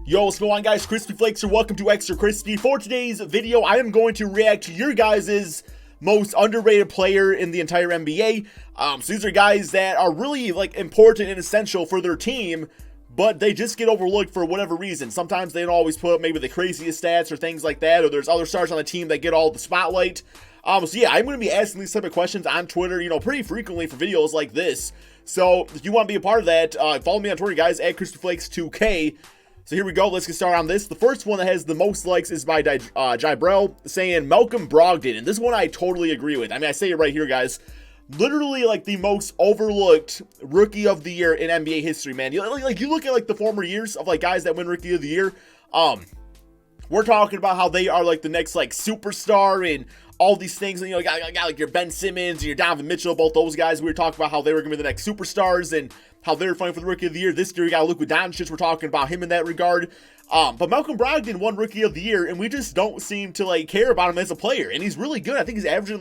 Yo, what's going on, guys? Crispy Flakes here. Welcome to Extra Crispy. For today's video, I am going to react to your guys' most underrated player in the entire NBA. So these are guys that are really important and essential for their team, but they just get overlooked for whatever reason. Sometimes they don't always put up maybe the craziest stats or things like that, or there's other stars on the team that get all the spotlight. So yeah, I'm going to be asking these type of questions on Twitter, pretty frequently for videos like this. So if you want to be a part of that, follow me on Twitter, guys, at CrispyFlakes2K. So here we go. Let's get started on this. The first one that has the most likes is by Jibrell saying Malcolm Brogdon. And this one I totally agree with. I mean, I say it right here, guys. Literally the most overlooked rookie of the year in NBA history, man. You look at the former years of guys that win rookie of the year. We're talking about how they are the next superstar and all these things. And you got your Ben Simmons and your Donovan Mitchell, both those guys. We were talking about how they were going to be the next superstars and how they were fighting for the rookie of the year. This year, you got Luka Doncic. We're talking about him in that regard. But Malcolm Brogdon won rookie of the year, and we just don't seem to care about him as a player. And he's really good. I think he's averaging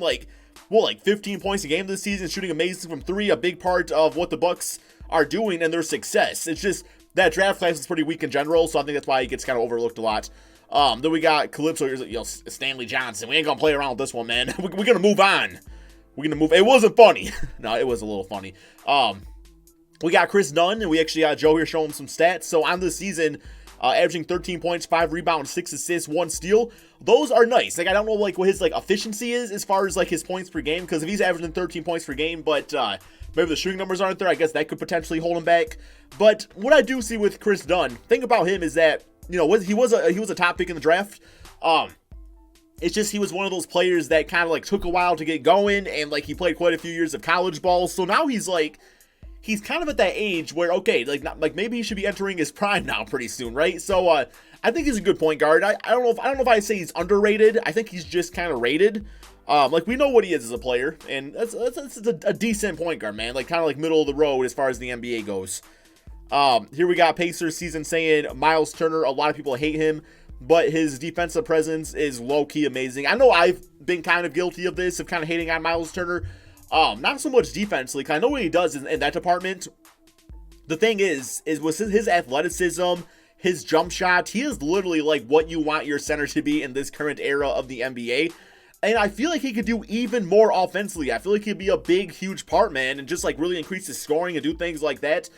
15 points a game this season, shooting amazing from three, a big part of what the Bucks are doing and their success. It's just that draft class is pretty weak in general, so I think that's why he gets kind of overlooked a lot. Then we got Calypso, Stanley Johnson. We ain't gonna play around with this one, man. We're gonna move on. We're gonna move. It wasn't funny. No, it was a little funny. We got Chris Dunn, and we actually got Joe here showing some stats. So on this season, averaging 13 points, 5 rebounds, 6 assists, 1 steal. Those are nice. I don't know what his efficiency is as far as his points per game, because if he's averaging 13 points per game, but maybe the shooting numbers aren't there, I guess that could potentially hold him back. But what I do see with Chris Dunn, thing about him is that he was a top pick in the draft. It's just he was one of those players that kind of took a while to get going, and he played quite a few years of college ball. So now he's kind of at that age where, okay, maybe he should be entering his prime now pretty soon, right? So I think he's a good point guard. I don't know if I say he's underrated. I think he's just kind of rated. We know what he is as a player, and that's a decent point guard, man. Kind of middle of the road as far as the NBA goes. Here we got Pacers season saying Myles Turner. A lot of people hate him, but his defensive presence is low-key amazing. I know I've been kind of guilty of this, of kind of hating on Myles Turner. Not so much defensively, because I know what he does in that department. The thing is with his athleticism, his jump shot, he is literally what you want your center to be in this current era of the NBA. And I feel like he could do even more offensively. I feel like he'd be a big, huge part, man, and just really increase his scoring and do things like that.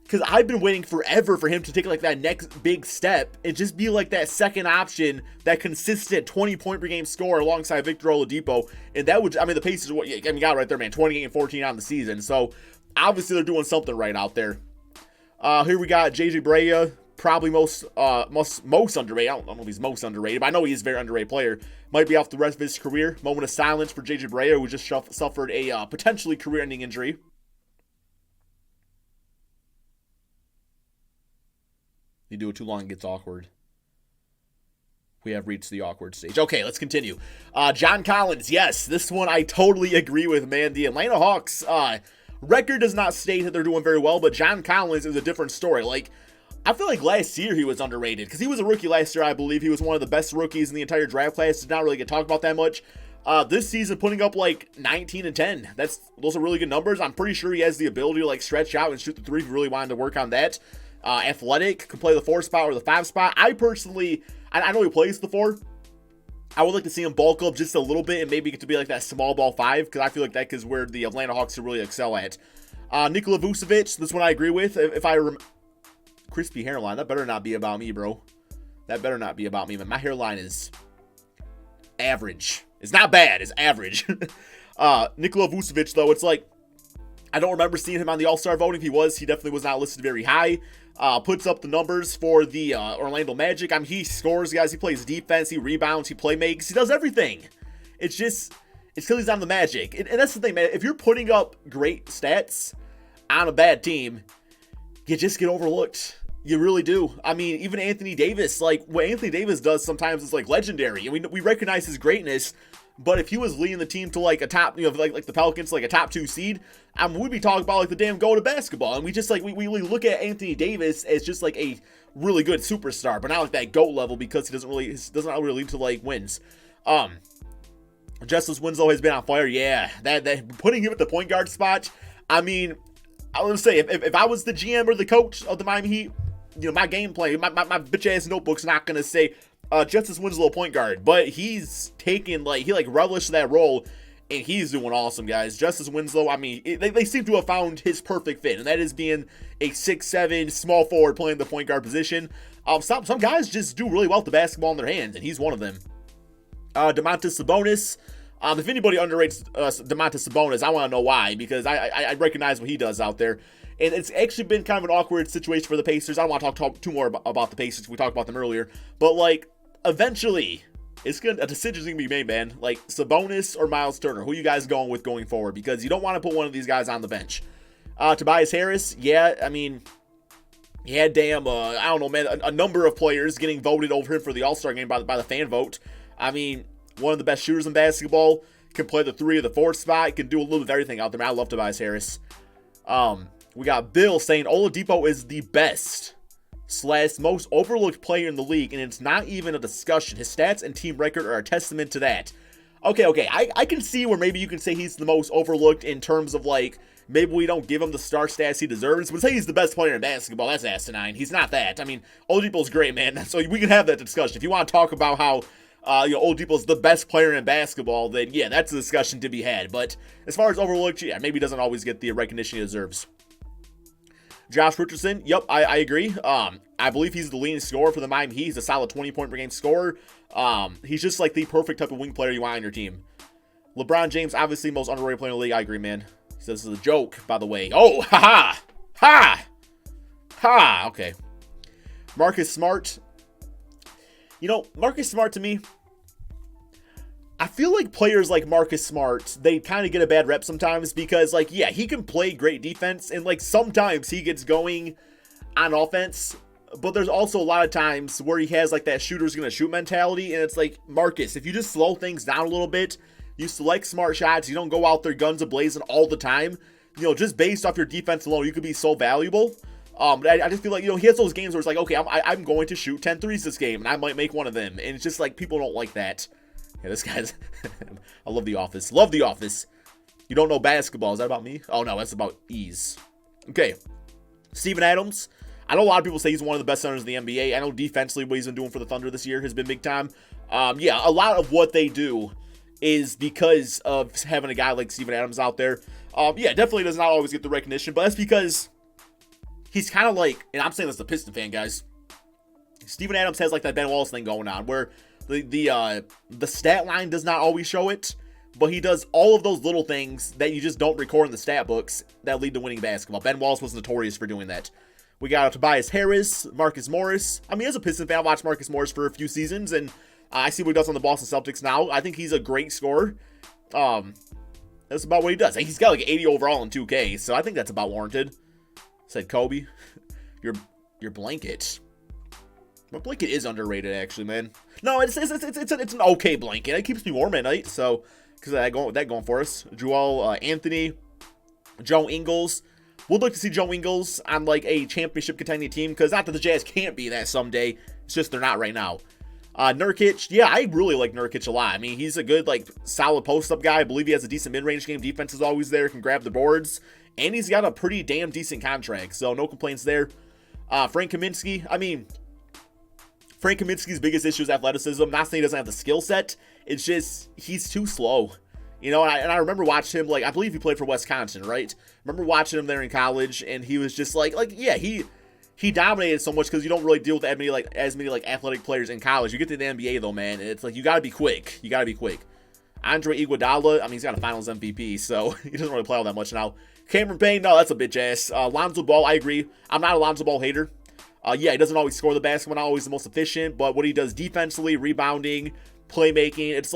Because I've been waiting forever for him to take that next big step and just be that second option, that consistent 20-point per game scorer alongside Victor Oladipo. And that would, the Pacers, got it right there, man, 28 and 14 on the season. So obviously they're doing something right out there. Here we got JJ Barea, probably most underrated. I don't know if he's most underrated, but I know he is a very underrated player. Might be off the rest of his career. Moment of silence for JJ Barea, who just suffered a potentially career-ending injury. You do it too long, it gets awkward. We have reached the awkward stage. Okay, let's continue. John Collins, yes, this one I totally agree with, man. The Atlanta Hawks record does not state that they're doing very well, but John Collins is a different story. I feel like last year he was underrated, because he was a rookie last year, I believe. He was one of the best rookies in the entire draft class. Did not really get talked about that much. This season, putting up 19 and 10. Those are really good numbers. I'm pretty sure he has the ability to stretch out and shoot the three if you really wanted to work on that. Athletic, can play the 4 spot or the 5 spot. I personally, I know he plays the 4. I would like to see him bulk up just a little bit and maybe get to be that small ball 5, because I feel like that is where the Atlanta Hawks really excel at. Nikola Vukovich, this one I agree with. If I crispy hairline, that better not be about me, bro. That better not be about me, man. My hairline is average. It's not bad, it's average. Nikola Vukovich, though, it's I don't remember seeing him on the All-Star voting. If he was, he definitely was not listed very high. Puts up the numbers for the Orlando Magic. He scores, guys. He plays defense. He rebounds. He playmakes. He does everything. It's because he's on the Magic. And that's the thing, man. If you're putting up great stats on a bad team, you just get overlooked. You really do. Even Anthony Davis, what Anthony Davis does sometimes is legendary. We recognize his greatness. But if he was leading the team to a top, like the Pelicans, a top 2 seed, we'd be talking about the damn GOAT of basketball. And we just we look at Anthony Davis as just a really good superstar, but not that GOAT level, because he doesn't really lead to wins. Justice Winslow has been on fire. Yeah, that putting him at the point guard spot. I would say if I was the GM or the coach of the Miami Heat, my gameplay, my bitch ass notebook's not gonna say Justice Winslow point guard, but he's taken he relished that role, and he's doing awesome, guys. Justice Winslow, I mean, they seem to have found his perfect fit, and that is being a 6'7" small forward playing the point guard position. Some guys just do really well with the basketball in their hands, and he's one of them. Domantas Sabonis. If anybody underrates Domantas Sabonis, I want to know why, because I recognize what he does out there. And it's actually been kind of an awkward situation for the Pacers. I don't want to talk too more about the Pacers. We talked about them earlier. But, eventually, a decision's going to be made, man. Sabonis or Myles Turner. Who you guys going with going forward? Because you don't want to put one of these guys on the bench. Tobias Harris, yeah, I mean, I don't know, man, a number of players getting voted over him for the All-Star game by the fan vote. I mean, one of the best shooters in basketball, can play the 3 or the 4 spot, can do a little bit of everything out there, man. I love Tobias Harris. We got Bill saying Oladipo is the best / most overlooked player in the league, and it's not even a discussion. His stats and team record are a testament to that. Okay, I can see where maybe you can say he's the most overlooked in terms of, maybe we don't give him the star stats he deserves, but say he's the best player in basketball, that's asinine. He's not that. I mean, Oladipo's great, man, so we can have that discussion. If you want to talk about how Oladipo's the best player in basketball, then yeah, that's a discussion to be had. But as far as overlooked, yeah, maybe he doesn't always get the recognition he deserves. Josh Richardson, yep, I agree. I believe he's the leading scorer for the Miami Heat. He's a solid 20-point per game scorer. He's just the perfect type of wing player you want on your team. LeBron James, obviously most underrated player in the league. I agree, man. He says this is a joke, by the way. Oh, ha. Okay. Marcus Smart. Marcus Smart to me, I feel like players like Marcus Smart, they kind of get a bad rep sometimes because, yeah, he can play great defense, and, sometimes he gets going on offense, but there's also a lot of times where he has, that shooter's gonna shoot mentality, and it's Marcus, if you just slow things down a little bit, you select smart shots, you don't go out there guns a-blazing all the time, just based off your defense alone, you could be so valuable. But I just feel he has those games where it's okay, I'm going to shoot 10 threes this game, and I might make one of them, and it's just people don't like that. Yeah, this guy's... I love The Office. Love The Office. You don't know basketball. Is that about me? Oh, no, that's about ease. Okay. Steven Adams. I know a lot of people say he's one of the best centers in the NBA. I know defensively what he's been doing for the Thunder this year has been big time. Yeah, a lot of what they do is because of having a guy like Steven Adams out there. Yeah, definitely does not always get the recognition, but that's because he's kind of and I'm saying this as a Piston fan, guys. Steven Adams has that Ben Wallace thing going on where the stat line does not always show it, but he does all of those little things that you just don't record in the stat books that lead to winning basketball. Ben Wallace was notorious for doing that. We got Tobias Harris, Marcus Morris. I mean, as a Piston fan, I watched Marcus Morris for a few seasons, and I see what he does on the Boston Celtics now. I think he's a great scorer. That's about what he does. He's got 80 overall in 2K, so I think that's about warranted. Said Kobe. Your blanket. My blanket is underrated, actually, man. No, it's an okay blanket. It keeps me warm at night, so because that going for us. Joel Anthony, Joe Ingles. We'd like to see Joe Ingles on a championship contending team, because not that the Jazz can't be that someday. It's just they're not right now. Nurkic, yeah, I really like Nurkic a lot. I mean, he's a good solid post-up guy. I believe he has a decent mid-range game. Defense is always there, can grab the boards, and he's got a pretty damn decent contract, so no complaints there. Frank Kaminsky, I mean, Frank Kaminsky's biggest issue is athleticism. Not saying he doesn't have the skill set. It's just he's too slow. And I remember watching him, I believe he played for Wisconsin, right? Remember watching him there in college, and he was just yeah, he dominated so much because you don't really deal with as many athletic players in college. You get to the NBA though, man, and it's you gotta be quick. You gotta be quick. Andre Iguodala, I mean, he's got a Finals MVP, so he doesn't really play all that much now. Cameron Payne, no, that's a bitch ass. Lonzo Ball, I agree. I'm not a Lonzo Ball hater. Yeah, he doesn't always score the basketball, not always the most efficient, but what he does defensively, rebounding, playmaking, it's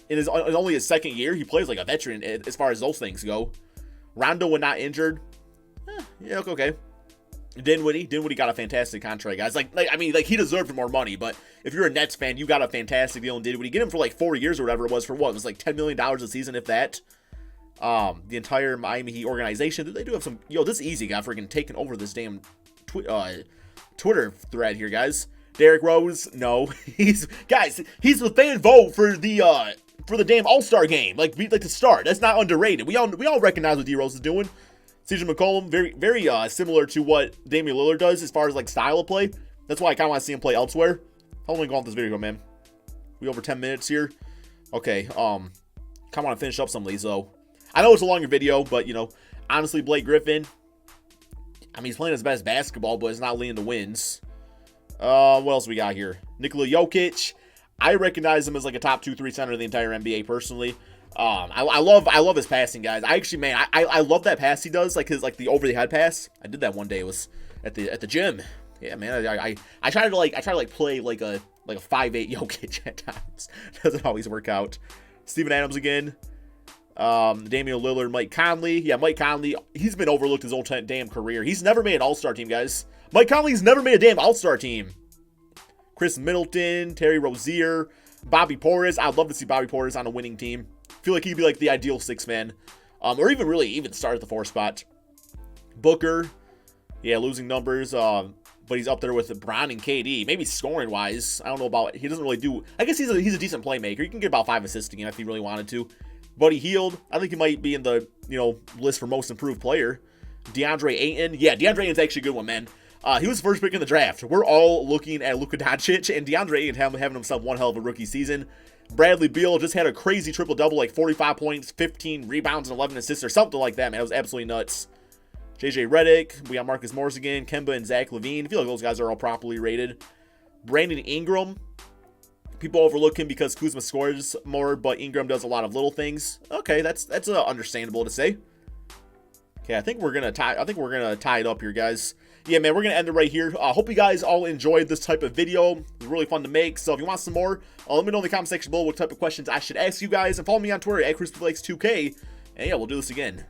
in only his second year, he plays like a veteran as far as those things go. Rondo, when not injured, yeah, okay. Dinwiddie got a fantastic contract, guys. I mean, he deserved more money, but if you're a Nets fan, you got a fantastic deal in Dinwiddie. Get him for 4 years or whatever it was. For what? It was $10 million a season, if that. The entire Miami Heat organization, they do have some. This easy got freaking taken over this damn Twitter thread here, guys. Derrick Rose, no, he's the fan vote for the damn All-Star game, to start. That's not underrated. We all recognize what D Rose is doing. CJ McCollum, very similar to what Damian Lillard does as far as like style of play. That's why I kind of want to see him play elsewhere. How long we go on this video, man? We over 10 minutes here. Okay, kind of want to finish up some of these though. I know it's a longer video, but you know, honestly, Blake Griffin, I mean, he's playing his best basketball, but it's not leading to wins. What else we got here? Nikola Vukovich. I recognize him as like a top 2-3 center in the entire NBA personally. I love his passing, guys. I actually, man, I love that pass he does, like the over the head pass. I did that one day. It was at the gym. Yeah, man. I try to play like a 5'8" Jokic at times. Doesn't always work out. Steven Adams again. Damian Lillard, Mike Conley. Yeah, Mike Conley. He's been overlooked his whole damn career. He's never made an All-Star team, guys. Mike Conley's never made a damn All-Star team. Chris Middleton, Terry Rozier, Bobby Portis. I'd love to see Bobby Portis on a winning team. I feel like he'd be like the ideal sixth man. Or even start at the 4 spot. Booker. Yeah, losing numbers. But he's up there with Bron and KD. Maybe scoring wise. I don't know about, he doesn't really do, I guess he's a decent playmaker. He can get about 5 assists a game if he really wanted to. Buddy Hield. I think he might be in the, list for most improved player. DeAndre Ayton. Yeah, DeAndre Ayton's actually a good one, man. He was the first pick in the draft. We're all looking at Luka Doncic and DeAndre Ayton having himself one hell of a rookie season. Bradley Beal just had a crazy triple-double, like 45 points, 15 rebounds, and 11 assists or something like that, man. It was absolutely nuts. JJ Redick. We got Marcus Morris again. Kemba and Zach LaVine. I feel like those guys are all properly rated. Brandon Ingram. People overlook him because Kuzma scores more, but Ingram does a lot of little things. Okay, that's understandable to say. Okay, I think we're gonna tie it up here, guys. Yeah, man, we're gonna end it right here. Hope you guys all enjoyed this type of video. It was really fun to make. So if you want some more, let me know in the comment section below what type of questions I should ask you guys, and follow me on Twitter at CrispyFlakes2K. And yeah, we'll do this again.